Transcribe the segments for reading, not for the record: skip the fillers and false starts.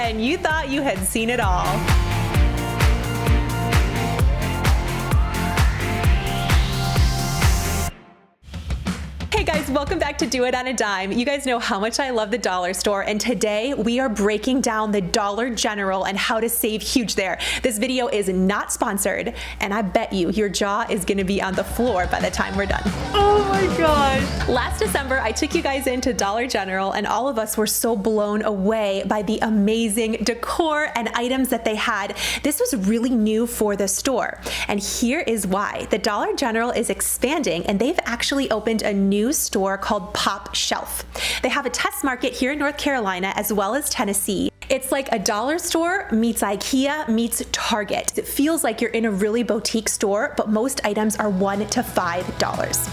and you thought you had seen it all. Hey guys, welcome back to Do It on a Dime. You guys know how much I love the dollar store, and today we are breaking down the Dollar General and how to save huge there. This video is not sponsored, and I bet you your jaw is gonna be on the floor by the time we're done. Oh my gosh. Last December, I took you guys into Dollar General, and all of us were so blown away by the amazing decor and items that they had. This was really new for the store, and here is why. The Dollar General is expanding, and they've actually opened a new store called POpShelf. They have a test market here in North Carolina as well as Tennessee. It's like a dollar store meets IKEA meets Target. It feels like you're in a really boutique store, but most items are $1 to $5.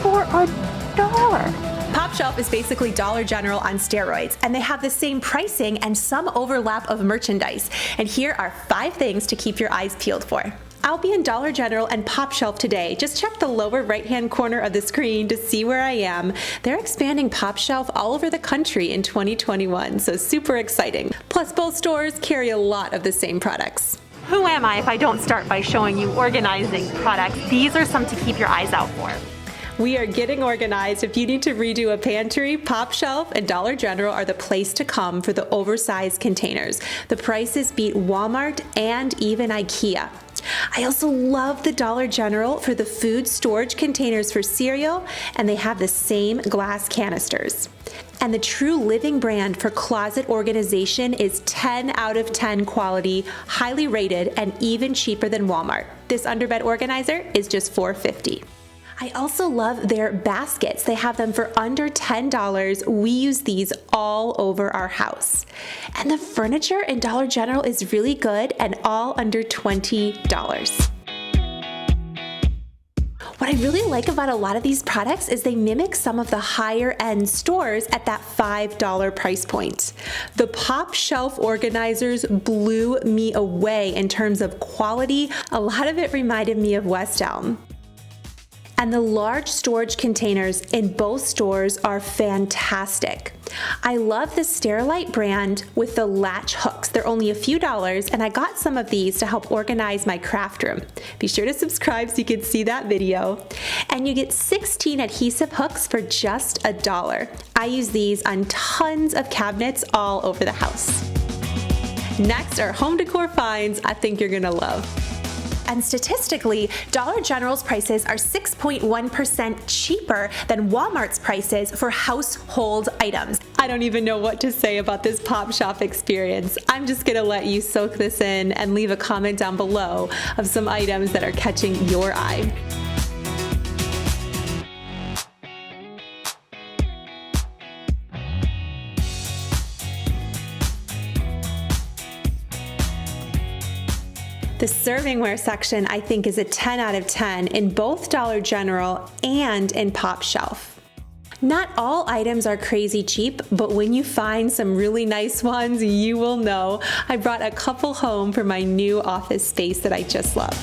For $1. POpShelf is basically Dollar General on steroids, and they have the same pricing and some overlap of merchandise. And here are 5 things to keep your eyes peeled for. I'll be in Dollar General and POpShelf today. Just check the lower right-hand corner of the screen to see where I am. They're expanding POpShelf all over the country in 2021, so super exciting. Plus, both stores carry a lot of the same products. Who am I if I don't start by showing you organizing products? These are some to keep your eyes out for. We are getting organized. If you need to redo a pantry, POpShelf and Dollar General are the place to come for the oversized containers. The prices beat Walmart and even IKEA. I also love the Dollar General for the food storage containers for cereal, and they have the same glass canisters. And the True Living brand for closet organization is 10 out of 10 quality, highly rated, and even cheaper than Walmart. This underbed organizer is just $4.50. I also love their baskets. They have them for under $10. We use these all over our house. And the furniture in Dollar General is really good and all under $20. What I really like about a lot of these products is they mimic some of the higher end stores at that $5 price point. The POpShelf organizers blew me away in terms of quality. A lot of it reminded me of West Elm. And the large storage containers in both stores are fantastic. I love the Sterilite brand with the latch hooks. They're only a few dollars, and I got some of these to help organize my craft room. Be sure to subscribe so you can see that video. And you get 16 adhesive hooks for just $1. I use these on tons of cabinets all over the house. Next are home decor finds I think you're gonna love. And statistically, Dollar General's prices are 6.1% cheaper than Walmart's prices for household items. I don't even know what to say about this POpShelf experience. I'm just gonna let you soak this in and leave a comment down below of some items that are catching your eye. The servingware section I think is a 10 out of 10 in both Dollar General and in POpShelf. Not all items are crazy cheap, but when you find some really nice ones, you will know. I brought a couple home for my new office space that I just love.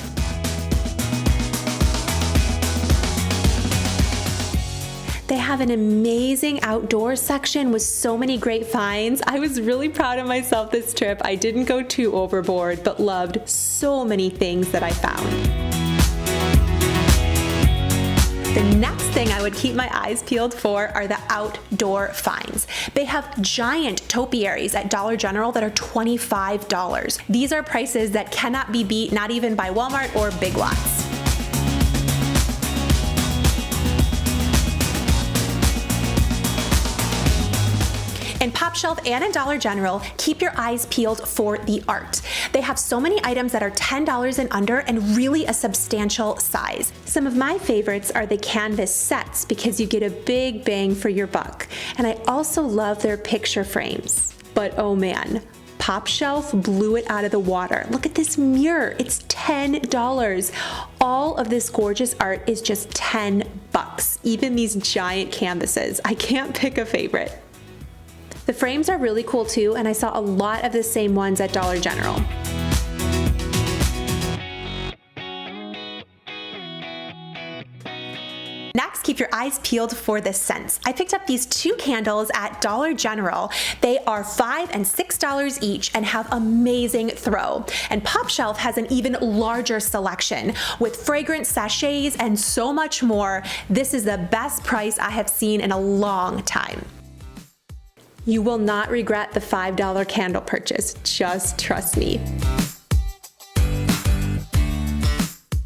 They have an amazing outdoor section with so many great finds. I was really proud of myself this trip. I didn't go too overboard, but loved so many things that I found. The next thing I would keep my eyes peeled for are the outdoor finds. They have giant topiaries at Dollar General that are $25. These are prices that cannot be beat, not even by Walmart or Big Lots. In POpShelf and in Dollar General, keep your eyes peeled for the art. They have so many items that are $10 and under and really a substantial size. Some of my favorites are the canvas sets because you get a big bang for your buck. And I also love their picture frames. But oh man, POpShelf blew it out of the water. Look at this mirror, it's $10. All of this gorgeous art is just $10. Even these giant canvases. I can't pick a favorite. The frames are really cool too, and I saw a lot of the same ones at Dollar General. Next last, keep your eyes peeled for the scents. I picked up these 2 candles at Dollar General. They are $5 and $6 each and have amazing throw. And POpShelf has an even larger selection with fragrance sachets and so much more. This is the best price I have seen in a long time. You will not regret the $5 candle purchase, just trust me.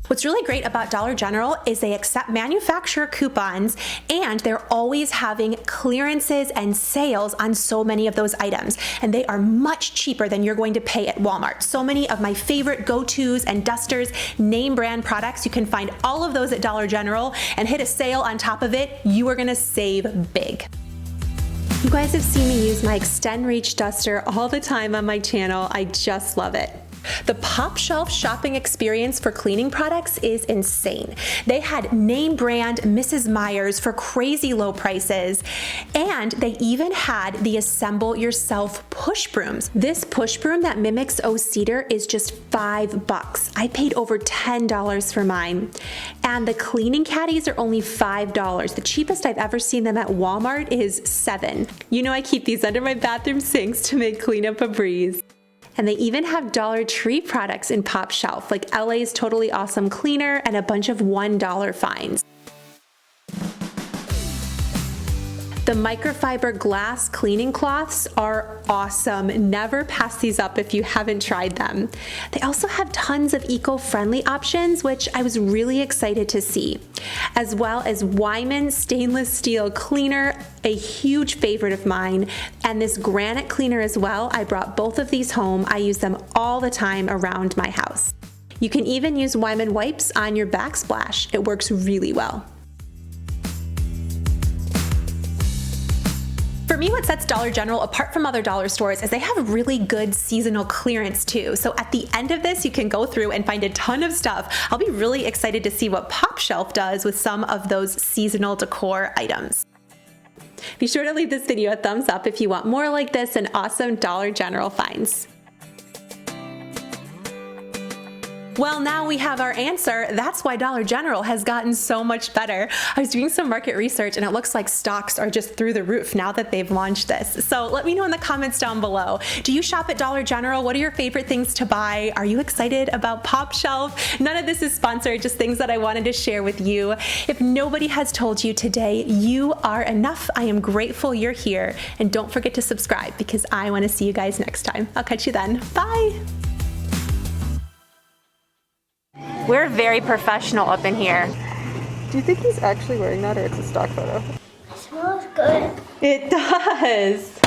What's really great about Dollar General is they accept manufacturer coupons, and they're always having clearances and sales on so many of those items, and they are much cheaper than you're going to pay at Walmart. So many of my favorite go-tos and dusters, name brand products, you can find all of those at Dollar General, and hit a sale on top of it, you are gonna save big. You guys have seen me use my Extend Reach duster all the time on my channel. I just love it. The POpShelf shopping experience for cleaning products is insane. They had name brand Mrs. Meyer's for crazy low prices, and they even had the assemble yourself push brooms. This push broom that mimics O-Cedar is just $5. I paid over $10 for mine. And the cleaning caddies are only $5. The cheapest I've ever seen them at Walmart is $7. You know I keep these under my bathroom sinks to make cleanup a breeze. And they even have Dollar Tree products in POpShelf, like LA's Totally Awesome Cleaner and a bunch of $1 finds. The microfiber glass cleaning cloths are awesome. Never pass these up if you haven't tried them. They also have tons of eco-friendly options, which I was really excited to see, as well as Wyman stainless steel cleaner, a huge favorite of mine, and this granite cleaner as well. I brought both of these home. I use them all the time around my house. You can even use Wyman wipes on your backsplash. It works really well. For me, what sets Dollar General apart from other dollar stores is they have really good seasonal clearance too. So at the end of this, you can go through and find a ton of stuff. I'll be really excited to see what POpShelf does with some of those seasonal decor items. Be sure to leave this video a thumbs up if you want more like this and awesome Dollar General finds. Well, now we have our answer. That's why Dollar General has gotten so much better. I was doing some market research and it looks like stocks are just through the roof now that they've launched this. So let me know in the comments down below. Do you shop at Dollar General? What are your favorite things to buy? Are you excited about POpShelf? None of this is sponsored, just things that I wanted to share with you. If nobody has told you today, you are enough. I am grateful you're here. And don't forget to subscribe because I want to see you guys next time. I'll catch you then. Bye. We're very professional up in here. Do you think he's actually wearing that or it's a stock photo? It smells good. It does.